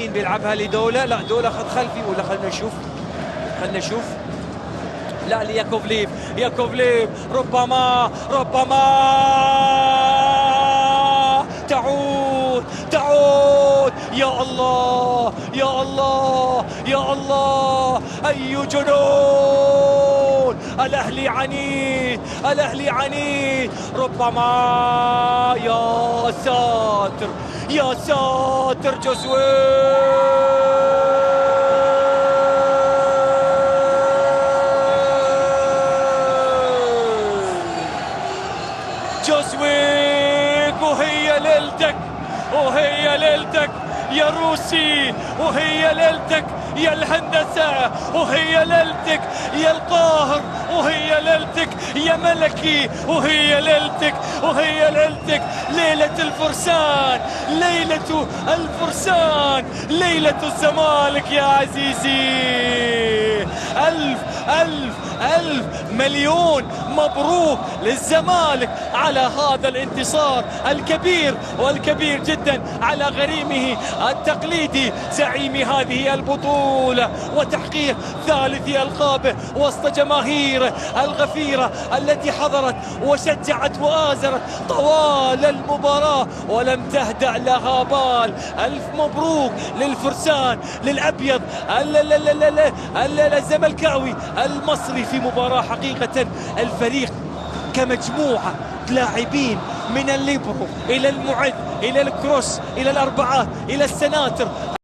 يمين بيلعبها لدولة، لا دولة خد خلفي ولا خلنا نشوف. لا لياكوفليف، ياكوفليف ربما تعود يا الله يا الله يا الله، أي جنون! الأهلي عنيد، الأهلي عنيد، ربما يا ساتر يا ساتر. جوزويك وهي ليلتك، وهي ليلتك يا روسي، وهي ليلتك يا الهندسة، وهي ليلتك يا القاهر، وهي ليلتك يا ملكي، وهي ليلتك ليلة الفرسان، ليلة الفرسان، ليلة الزمالك يا عزيزي. ألف ألف ألف مليون مبروك للزمالك على هذا الانتصار الكبير والكبير جدا على غريمه التقليدي، زعيم هذه البطولة، وتحقيق ثالث ألقابه وسط جماهيره الغفيرة التي حضرت وشجعت وآزرت طوال المباراة ولم تهدأ لها بال. ألف مبروك للفرسان، للأبيض الزملكاوي المصري في مباراة حقيقة الفريق كمجموعة لاعبين من الليبرو إلى المعد إلى الكروس إلى الأربعات إلى السناتر.